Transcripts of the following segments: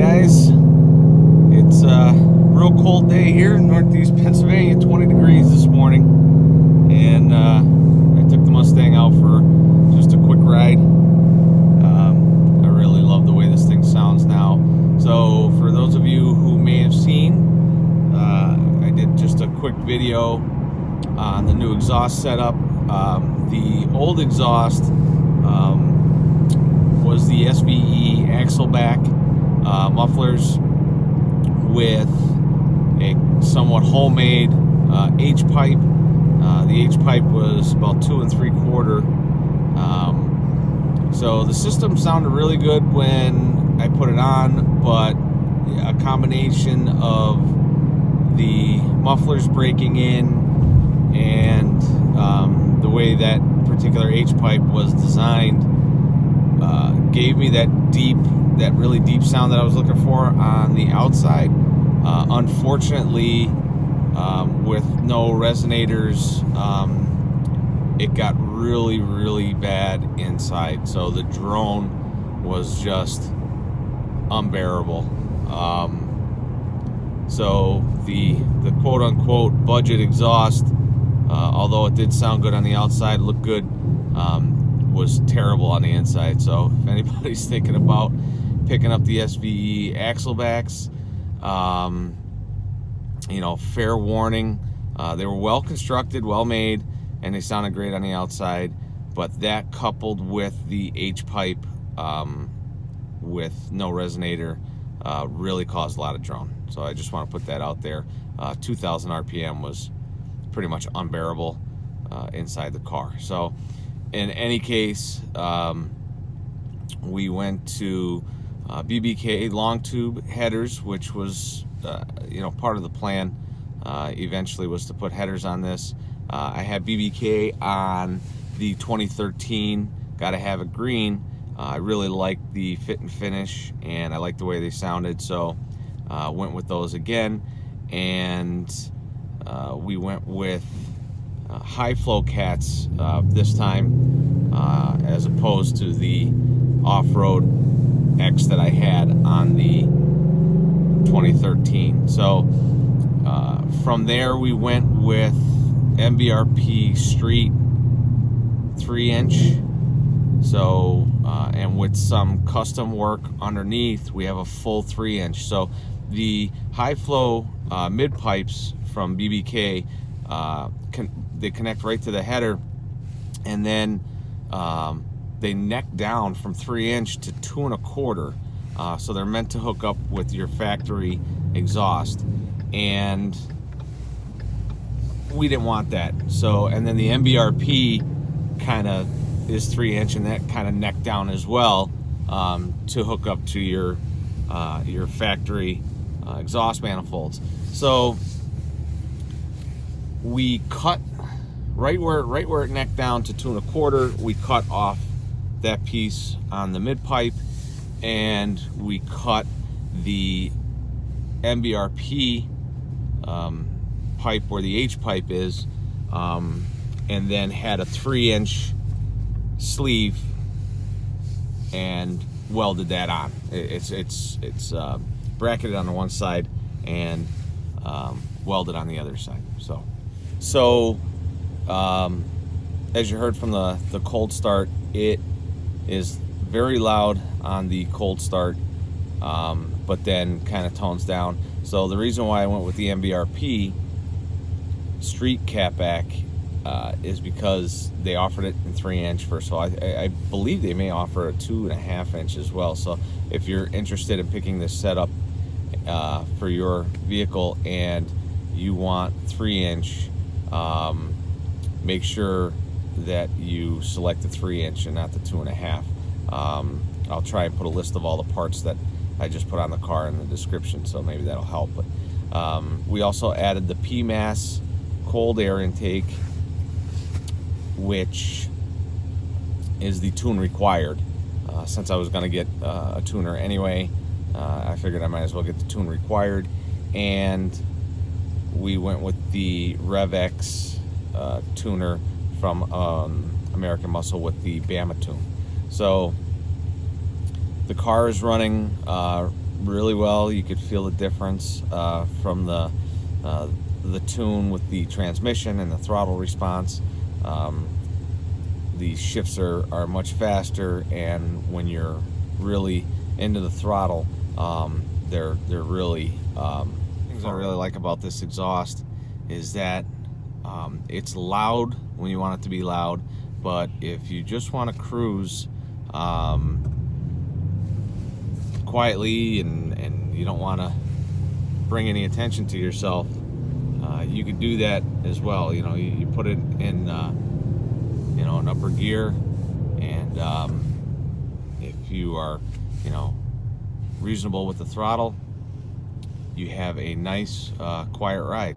guys. It's a real cold day here in Northeast Pennsylvania, 20 degrees this morning, and I took the Mustang out for just a quick ride. I really love the way this thing sounds now. So for those of you who may have seen, I did just a quick video on the new exhaust setup. The old exhaust was the SVE axle back mufflers with a somewhat homemade H pipe. The H pipe was about 2 3/4. So the system sounded really good when I put it on, but a combination of the mufflers breaking in and the way that particular H pipe was designed gave me that really deep sound that I was looking for on the outside. Unfortunately, with no resonators, it got really bad inside. So the drone was just unbearable. So the quote-unquote budget exhaust, although it did sound good on the outside, looked good, was terrible on the inside. So if anybody's thinking about picking up the SVE axle backs, fair warning. They were well constructed, well made, and they sounded great on the outside, but that coupled with the H pipe with no resonator really caused a lot of drone. So I just want to put that out there. 2,000 RPM was pretty much unbearable inside the car. So in any case, we went to BBK long tube headers, which was part of the plan. Eventually was to put headers on this. I had BBK on the 2013 Gotta Have It green. I really liked the fit and finish, and I liked the way they sounded, so went with those again. And we went with high flow cats this time, as opposed to the off-road X that I had on the 2013. So from there we went with MBRP Street 3-inch. So and with some custom work underneath, we have a full 3-inch. So the high flow mid pipes from BBK, they connect right to the header, and then they neck down from 3-inch to 2 1/4. So they're meant to hook up with your factory exhaust, and we didn't want that. So, and then the MBRP kind of is 3-inch, and that kind of neck down as well, to hook up to your factory exhaust manifolds. So we cut right where it necked down to 2 1/4. We cut off that piece on the mid pipe, and we cut the MBRP pipe where the H pipe is, and then had a 3-inch sleeve and welded that on. It's bracketed on the one side and welded on the other side. So as you heard from the cold start, it is very loud on the cold start, but then kind of tones down. So the reason why I went with the MBRP Street catback is because they offered it in 3-inch first. So I believe they may offer a 2.5-inch as well. So if you're interested in picking this setup for your vehicle and you want 3-inch, make sure that you select the 3-inch and not the 2.5. I'll try and put a list of all the parts that I just put on the car in the description, so maybe that'll help. But we also added the PMAS cold air intake, which is the tune required. Since I was going to get a tuner anyway, I figured I might as well get the tune required, and we went with the Rev X tuner from American Muscle with the Bama tune. So the car is running really well. You could feel the difference from the tune with the transmission and the throttle response. The shifts are much faster, and when you're really into the throttle, they're really things I really like about this exhaust is that it's loud when you want it to be loud, but if you just want to cruise quietly and you don't want to bring any attention to yourself, you could do that as well. You know, you put it in you know, an upper gear, and if you are, you know, reasonable with the throttle, you have a nice quiet ride.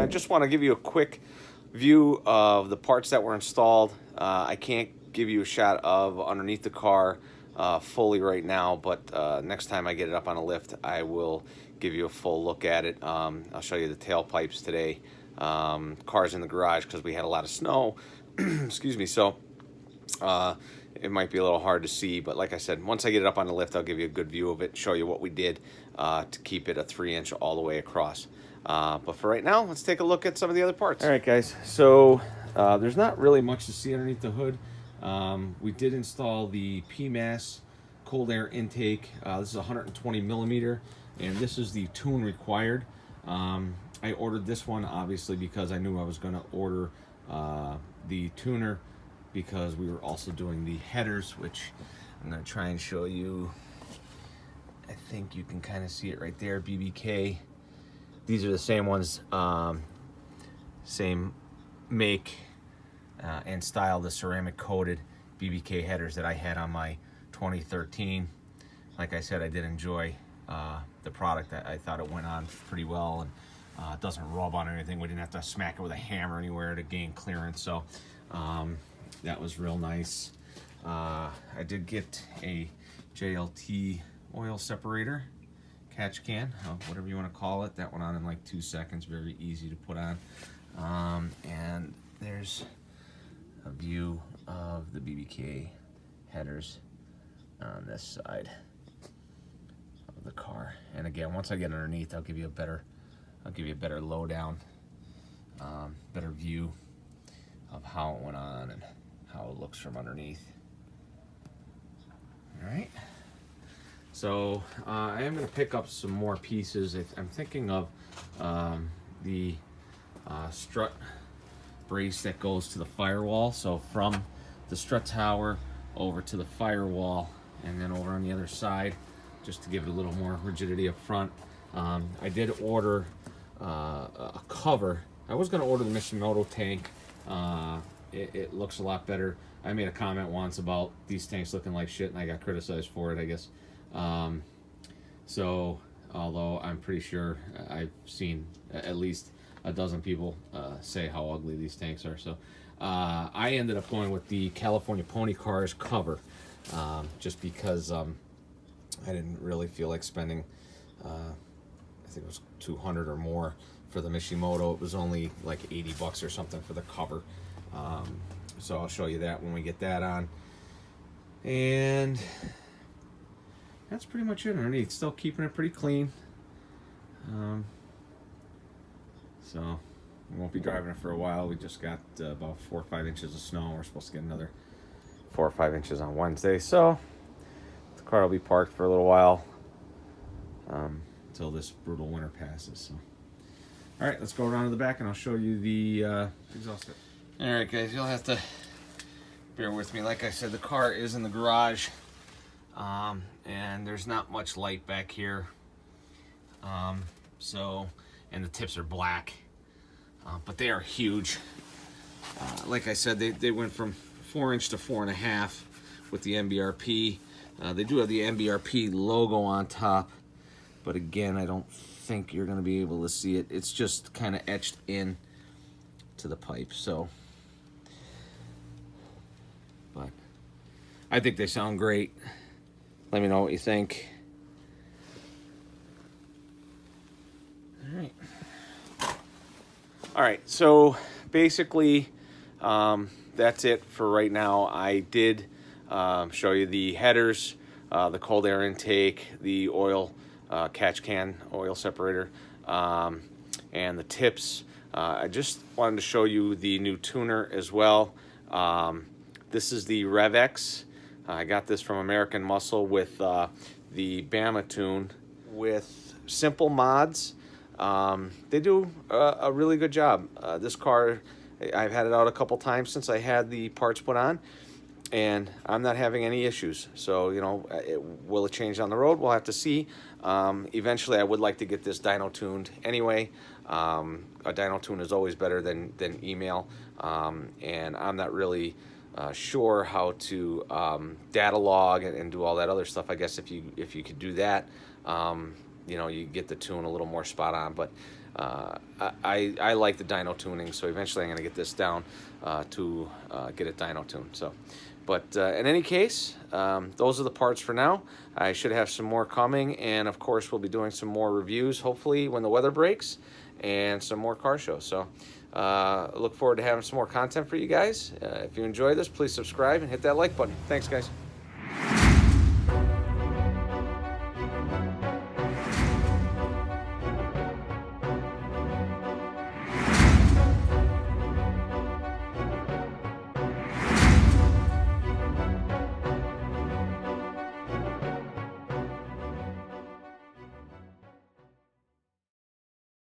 Just want to give you a quick view of the parts that were installed. I can't give you a shot of underneath the car fully right now, but next time I get it up on a lift, I will give you a full look at it. I'll show you the tailpipes today. Car's in the garage because we had a lot of snow. Excuse me. So it might be a little hard to see, but like I said, once I get it up on the lift, I'll give you a good view of it, show you what we did to keep it a 3-inch all the way across. But for right now, let's take a look at some of the other parts. All right, guys, so there's not really much to see underneath the hood. We did install the PMAS cold air intake. This is 120 millimeter, and this is the tune required. I ordered this one obviously because I knew I was going to order the tuner, because we were also doing the headers, which I'm going to try and show you. I think you can kind of see it right there, BBK. These are the same ones, same make and style, the ceramic coated BBK headers that I had on my 2013. Like I said, I did enjoy the product. I thought it went on pretty well, and it doesn't rub on anything. We didn't have to smack it with a hammer anywhere to gain clearance, so that was real nice. I did get a JLT oil separator, catch can, whatever you want to call it. That went on in like 2 seconds, very easy to put on. And there's a view of the BBK headers on this side of the car. And again, once I get underneath, I'll give you a better lowdown, better view of how it went on and how it looks from underneath. All right. So I am going to pick up some more pieces. I'm thinking of the strut brace that goes to the firewall. So from the strut tower over to the firewall and then over on the other side, just to give it a little more rigidity up front. I did order a cover. I was going to order the Mishimoto tank. It looks a lot better. I made a comment once about these tanks looking like shit, and I got criticized for it, I guess. So, although I'm pretty sure I've seen at least a dozen people say how ugly these tanks are. So, I ended up going with the California Pony Cars cover, just because I didn't really feel like spending, I think it was $200 or more for the Mishimoto. It was only like 80 bucks or something for the cover. So I'll show you that when we get that on. And that's pretty much it underneath. Still keeping it pretty clean. So we won't be driving it for a while. We just got about 4 or 5 inches of snow. We're supposed to get another 4 or 5 inches on Wednesday. So the car will be parked for a little while until this brutal winter passes. So, all right, let's go around to the back and I'll show you the exhaust kit. All right, guys, you'll have to bear with me. Like I said, the car is in the garage, and there's not much light back here. And the tips are black, but they are huge. Like I said, they went from 4-inch to 4.5 with the MBRP. They do have the MBRP logo on top, but again, I don't think you're going to be able to see it. It's just kind of etched in to the pipe. So, but I think they sound great. Let me know what you think. All right, so basically that's it for right now. I did show you the headers, the cold air intake, the oil catch can oil separator, and the tips. I just wanted to show you the new tuner as well. This is the Rev X. I got this from American Muscle with the Bama tune with simple mods. They do a really good job. This car, I've had it out a couple times since I had the parts put on, and I'm not having any issues. So, you know, will it change on the road? We'll have to see. Eventually, I would like to get this dyno tuned anyway. A dyno tune is always better than email, and I'm not really sure how to data log and do all that other stuff. I guess if you could do that, you know, you get the tune a little more spot on. But I like the dyno tuning, so eventually I'm going to get this down to get it dyno tuned. So, but in any case, those are the parts for now. I should have some more coming, and of course we'll be doing some more reviews, hopefully when the weather breaks, and some more car shows. So look forward to having some more content for you guys. If you enjoy this, please subscribe and hit that like button. Thanks, guys.